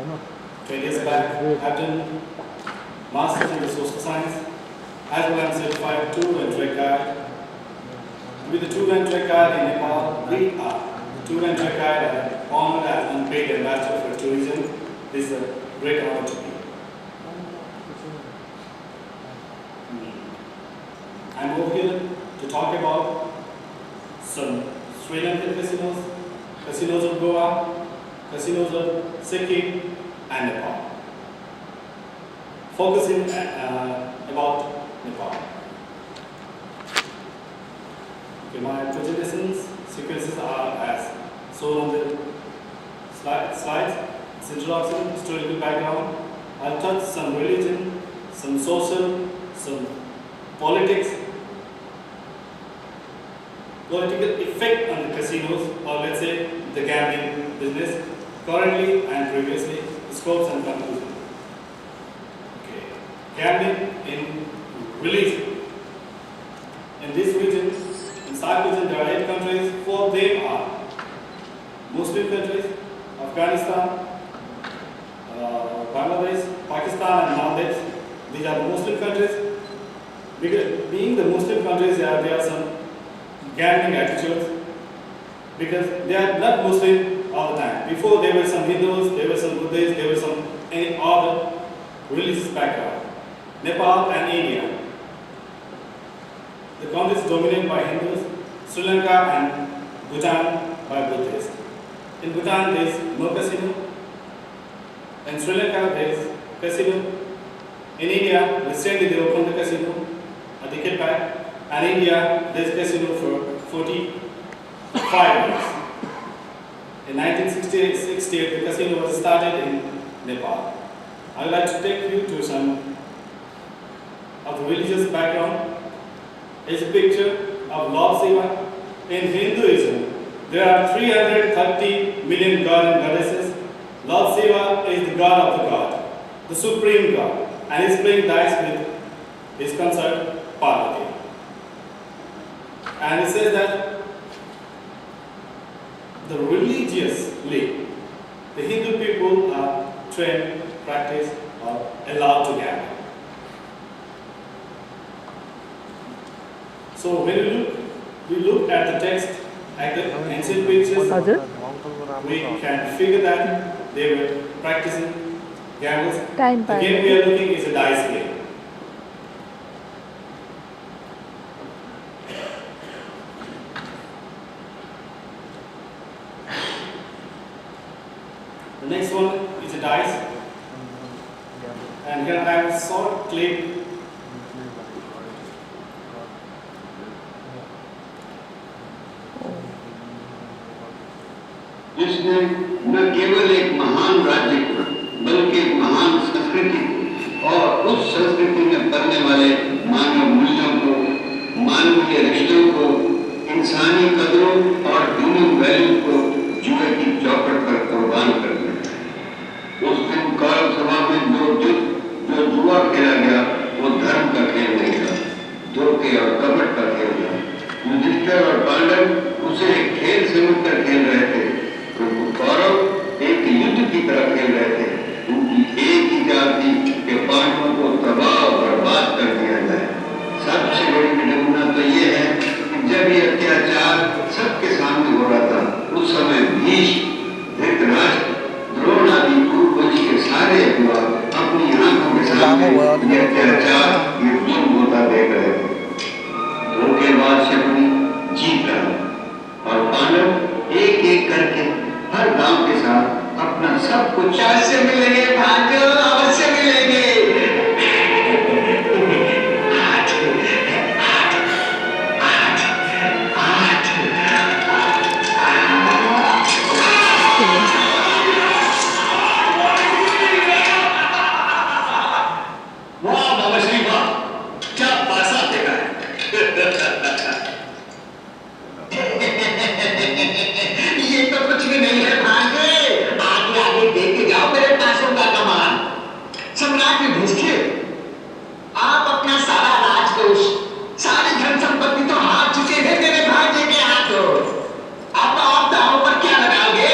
20 years back, I've done Masters in Social Science, as well as certified tour and trek guide. To be the tour and trek guide in Nepal, we are the tour and trek guide and honored as unpaid ambassador for tourism. This is a great honor to me. I'm over here to talk about some Sri Lankan casinos, casinos of Goa, casinos of Sikkim and Nepal. Focusing about Nepal. Okay, my presentations sequences are as shown on the slides. It's introduction, historical background. I'll touch some religion, some social, some politics, political effect on the casinos, or let's say the gambling business, currently and previously, scopes and conclusions. Okay. Gambling in religion. In this region, in South region, there are 8 countries. 4 of them are Muslim countries: Afghanistan, Bangladesh, Pakistan, and Maldives. These are the Muslim countries. Because being the Muslim countries, there are some gambling attitudes, because they are not Muslim all the time. Before there were some Hindus, there were some Buddhists, there were some any other religious background. Nepal and India, the countries dominated by Hindus. Sri Lanka and Bhutan by Buddhists. In Bhutan there is no casino. In Sri Lanka there is casino. In India, recently they opened the casino a decade back. And India, there is casino for 45 years. In 1968, the casino was started in Nepal. I would like to take you to some of the religious background. It's a picture of Lord Shiva. In Hinduism, there are 330 million gods and goddesses. Lord Shiva is the god of the god, the supreme god, and he is playing dice with his consort Parvati. And it says that the religiously, the Hindu people are trained, practiced, or allowed to gamble. So when we look at the text, at the ancient pictures, we can figure that they were practicing gambles. The game we are looking is a dice game. The next one is a dice, and here I have a short clip. जिसने न केवल एक महान राज्य को बल्कि एक महान संस्कृति को और उस संस्कृति में पलने वाले मानव मूल्यों को, मानवीय रिश्तों को, इंसानी कदरों और ह्यूमन वैल्यू को जुए की चौखट पर कुर्बान कर दिया। उस दिन कौरव सभा में जो जुआ खेला गया वो धर्म का खेल नहीं था, धोखे और कपट का खेल था। युधिष्ठिर और पांडव उसे एक खेल समझकर खेल रहे थे। कौरव एक युद्ध की तरह खेल रहे थे। उनकी एक ही चाल थी कि पांडवों को तबाह और बर्बाद कर दिया जाए। सबसे बड़ी विडंबना तो ये है कि जब ये अत्याचार सबके सामने हो रहा था, उस समय भीष्म, धृतराष्ट्र, द्रोण आदि कुरुवंश के सारे युवा अपनी आंखों के सामने ये अत्याचार, ये जुल्म होता देख रहे थे। धोखेबाज से अपनी जीत रहा और पांडव एक एक करके हर गांव के साथ अपना सब कुछ अवश्य मिलेंगे, भाग्य अवश्य मिलेंगे। वाह बाबा श्री वाह, क्या पासा देखा है। ये तो कुछ भी नहीं है भाग्य। आगे देख के जाओ मेरे पासों का कमाल। सम्राट युधिष्ठिर, आप अपना सारा राजकोष, सारी धन संपत्ति तो हाथ चुके हैं मेरे भाग्य के हाथों। अब आप दांव पर क्या लगाओगे?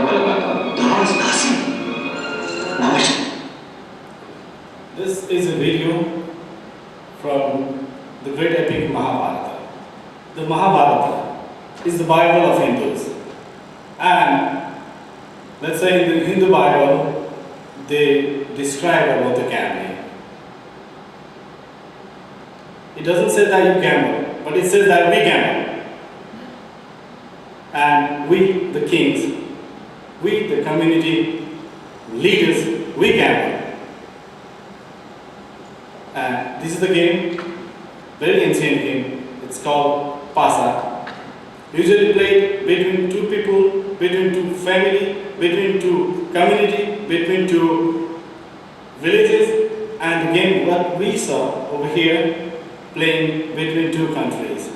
बहुत लगाता हूँ। This is a video from the great epic Mahabharata. The Mahabharata is the Bible of Hindus. And let's say in the Hindu Bible, they describe about the gambling. It doesn't say that you gamble, but it says that we gamble. And we, the kings, we, the community leaders, we gamble. And this is the game, very ancient game. It's called Pasa. Usually played between two people, between two family, between two community, between two villages. And the game what we saw over here, playing between two countries.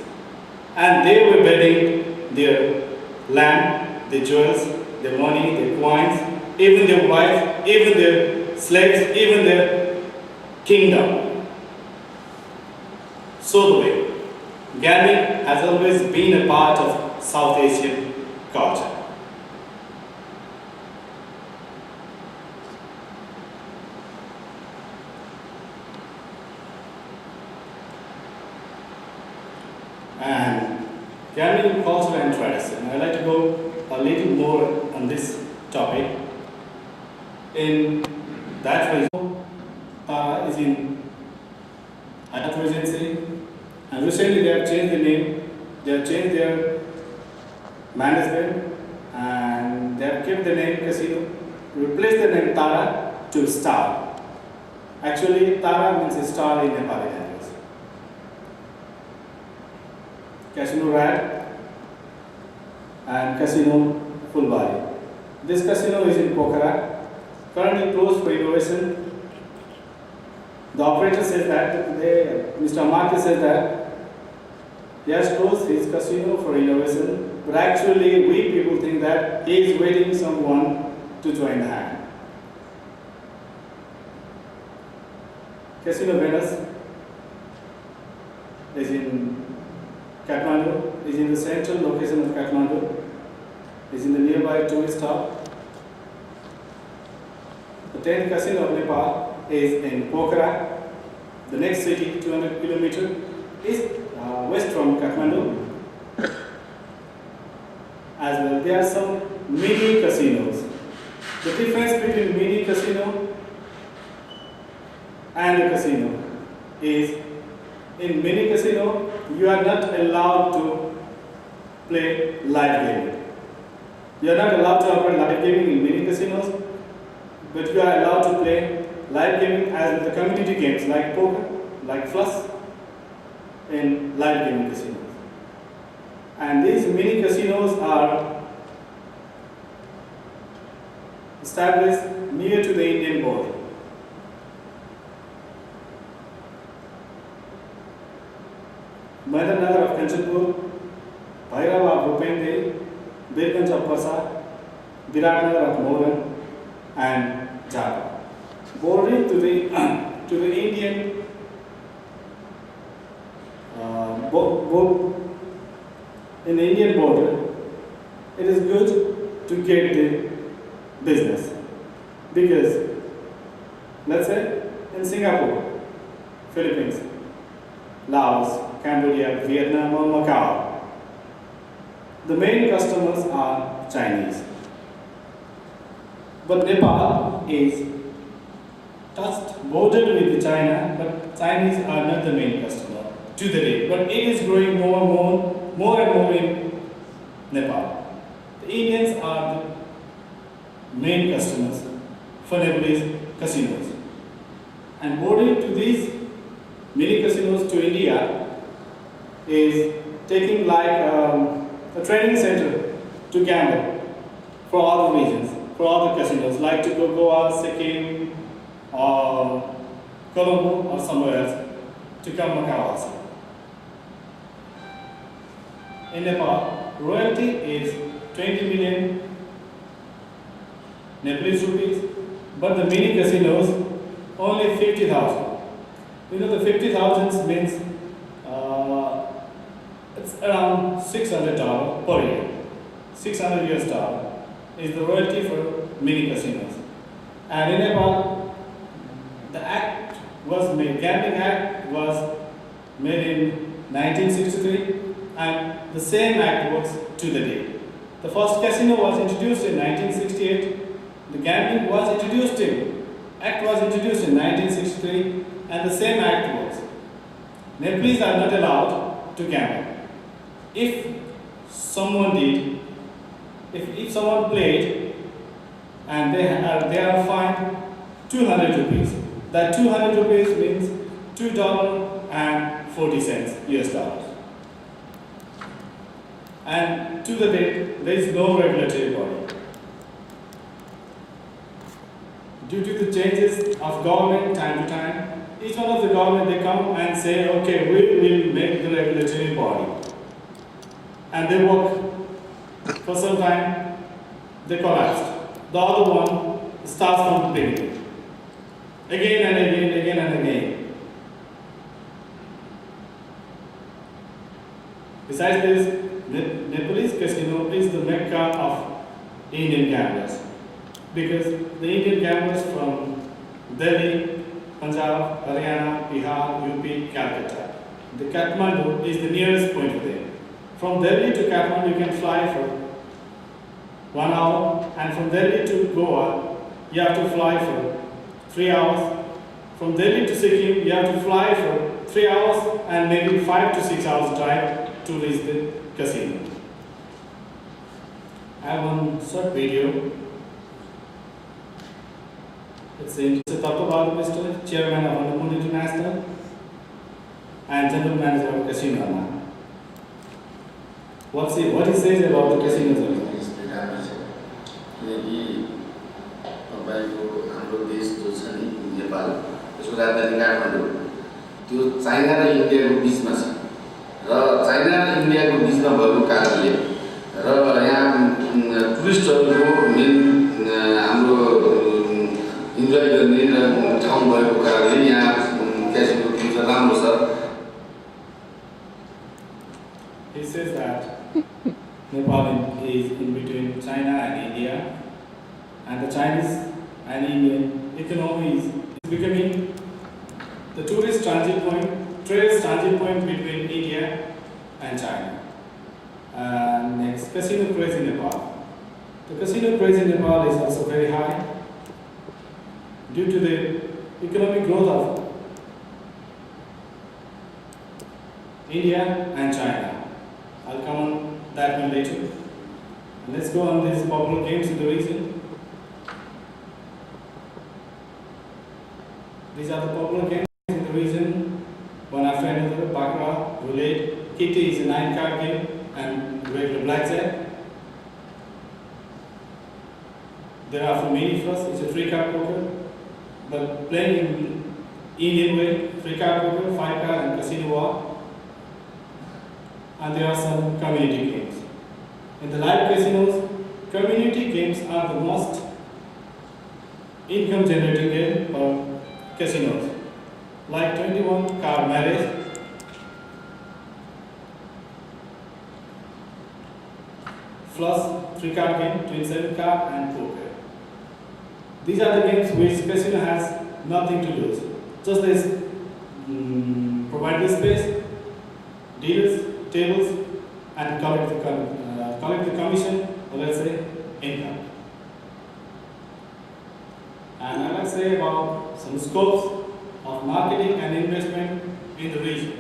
And they were betting their land, their jewels, their money, their coins, even their wife, even their slaves, even their kingdom. So the way, gambling has always been a part of South Asian culture. And gambling culture and tradition. I'd like to go a little more on this topic. In that region, is in Adat Regency, and recently they have changed the name, they have changed their management, and they have kept the name casino, replaced the name Tara to Star. Actually, Tara means a star in Nepali language. Casino Rad and Casino Fulbari. This casino is in Pokhara, currently closed for innovation. The operator says that, Mr. Marcus says that he has closed his casino for innovation, but actually we people think that he is waiting someone to join the hand. Casino Venus is in Kathmandu, is in the central location of Kathmandu, is in the nearby tourist hub. The 10th casino of Nepal is in Pokhara. The next city, 200 kilometers, is west from Kathmandu. As well, there are some mini casinos. The difference between mini casino and a casino is, in mini casino, you are not allowed to play live gaming. You are not allowed to operate live gaming in mini casinos, but you are allowed to play live gaming as with the community games like poker, like flush, in live gaming casinos. And these mini casinos are established near to the Indian border. Nagar of Kanchanpur, Bhairav of Rupende, Birganj of Parsa, Viratnagar of Moran, and Java. Bordering to the Indian in the Indian border, it is good to get the business because, let's say, in Singapore, Philippines, Laos, Cambodia, Vietnam, or Macau, the main customers are Chinese. But Nepal is bordered with China, but Chinese are not the main customer to the day. But it is growing more and more in Nepal. The Indians are the main customers for Nepalese casinos. And boarding to these mini casinos to India is taking like a training center to gamble for other regions, for other casinos, like to go Goa, Sikkim, or Colombo, or somewhere else, to come Macau also. In Nepal, royalty is 20 million Nepalese rupees, but the mini casinos only 50,000. You know, the 50,000 means it's around $600 per year, $600 US. is the royalty for mini casinos. And in Nepal, the act was made, Gambling Act was made in 1963, and the same act works to the day. The first casino was introduced in 1968. The gambling was introduced in, act was introduced in 1963, and the same act works. Nepalese are not allowed to gamble. If someone did, if someone played and they are fined 200 rupees, that 200 rupees means $2.40 US dollars. And to the date, there is no regulatory body. Due to the changes of government time to time, each one of the government they come and say, okay, we will make the regulatory body. And they work for some time, they collapsed. The other one starts from the beginning. Again and again, again and again. Besides this, the Nepalese casino is the mecca of Indian gamblers. Because the Indian gamblers from Delhi, Punjab, Haryana, Bihar, UP, Calcutta. The Kathmandu is the nearest point for them. From Delhi to Kathmandu you can fly for 1 hour, and from Delhi to Goa you have to fly for 3 hours. From Delhi to Sikkim you have to fly for 3 hours and maybe 5 to 6 hours drive to reach the casino. I have one short video. It's Tato Babu, Mr. Chairman of Honolulu International and General Manager of Casino. What he says about the casinos? किनकि तपाईको हाम्रो देश जो छ नि नेपाल त्यसको राजधानी काठमाडौँ त्यो चाइना र इन्डियाको बिचमा छ र चाइना र इन्डियाको बिचमा भएको कारणले र यहाँ टुरिस्टहरुको मेन हाम्रो इन्जोय गर्ने र ठाउँ भएको कारणले यहाँ क्यासिनो फ्युचर राम्रो छ. He says that Nepal is in between China and India, and the Chinese and Indian economy is becoming the tourist transit point between India and China. Next, casino craze in Nepal. The casino craze in Nepal is also very high due to the economic growth of India and China. I'll come on that one later. Let's go on these popular games in the region. These are the popular games in the region. One after another: Baccarat, Roulette, Kitty is a 9-card game, and regular blackjack. There are for mini first, it's a 3-card poker, but playing in Indian way: 3-card poker, 5-card, and casino war. And there are some community games. In the live casinos, community games are the most income generating game for casinos, like 21 card marriage, plus 3-card game, 27 card, and poker. These are the games which casino has nothing to lose. Just this provide the space, deals, tables, and collect the commission, or let's say income. And I'd like to say about some scopes of marketing and investment in the region.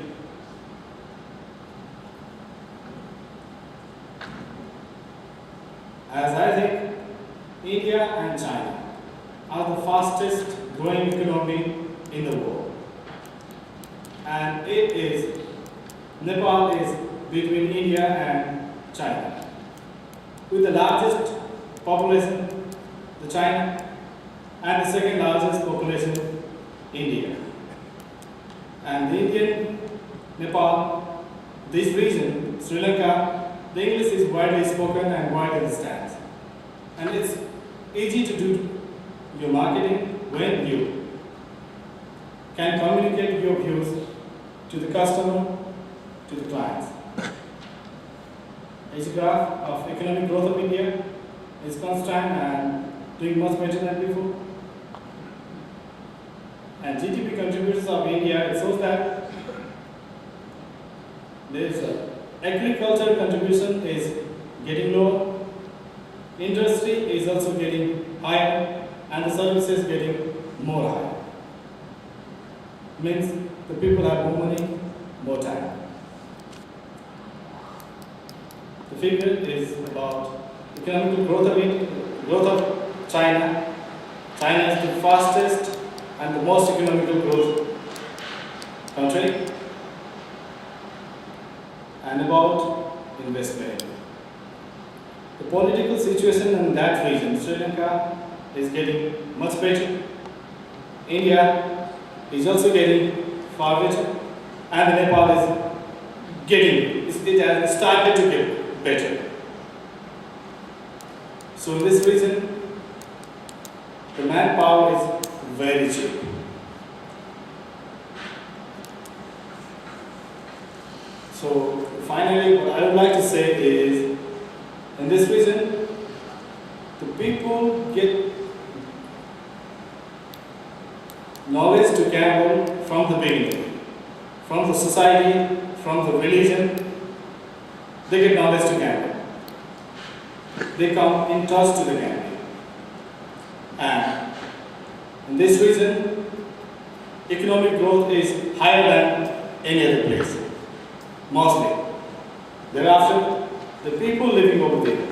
As I think, India and China are the fastest growing economy in the world. And Nepal is between India and China. With the largest population, the China, and the second largest population, India. And the Indian, Nepal, this region, Sri Lanka, the English is widely spoken and widely understood. And it's easy to do your marketing when you can communicate your views to the customer, to the clients. Here's a graph of economic growth of India is constant and doing much better than before. And GDP contributors of India, it shows that there is agriculture contribution is getting lower, industry is also getting higher, and the services getting more higher. Means the people have more money, more time. The figure is about economic growth of China. China is the fastest and the most economical growth country. And about investment. The political situation in that region, Sri Lanka, is getting much better. India is also getting far better. And Nepal is it has started to get better. So in this region, the manpower is very cheap. So finally, what I would like to say is, in this region, the people get knowledge to gamble from the beginning, from the society, from the religion. They get knowledge to gamble. They come in touch to the gambling. And in this region, economic growth is higher than any other place, mostly. Thereafter, the people living over there,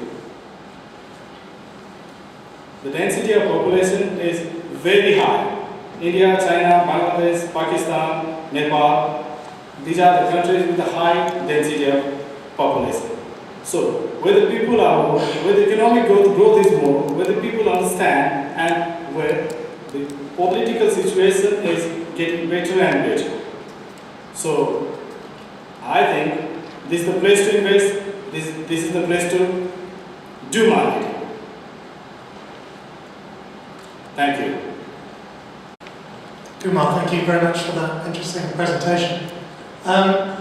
the density of population is very high. India, China, Bangladesh, Pakistan, Nepal, these are the countries with a high density of population. So, where the people are more, where the economic growth is more, where the people understand, and where the political situation is getting better and better. So, I think this is the place to invest, this is the place to do marketing. Thank you. Kumar, thank you very much for that interesting presentation.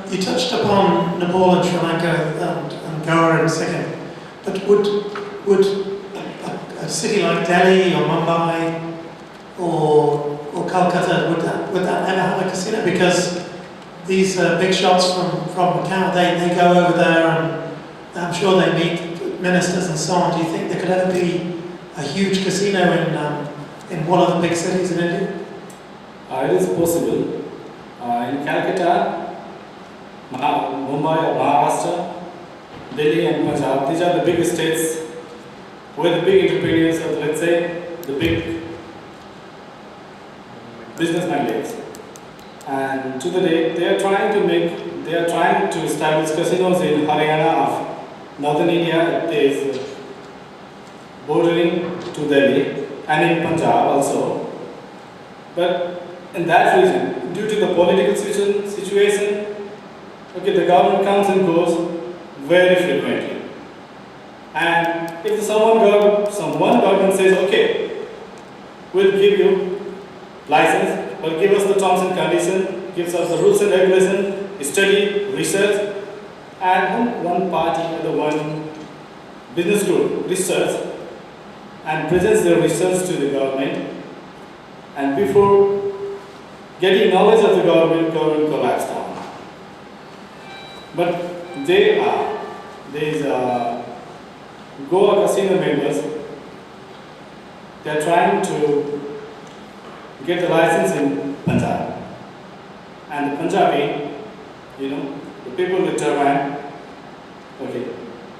You touched upon Nepal and Sri Lanka and Goa in a second, but would a city like Delhi or Mumbai or Calcutta, would that ever have a casino? Because these big shots from Macau, they go over there and I'm sure they meet ministers and so on. Do you think there could ever be a huge casino in one of the big cities in India? It is possible. In Calcutta, Mumbai or Maharashtra, Delhi and Punjab, these are the biggest states where the big entrepreneurs, or let's say the big business magnates. And to the day, they are trying to establish casinos in Haryana of northern India. It is bordering to Delhi, and in Punjab also. But in that region, due to the political situation, okay, the government comes and goes very frequently. And if someone government says, okay, we'll give you license, but give us the terms and conditions, gives us the rules and regulations, study, research, and one party or the one business group research and presents their research to the government, and before getting knowledge of the government collapsed down. But these Goa casino members, they are trying to get the license in Punjab. And the Punjabi, the people with turban, okay,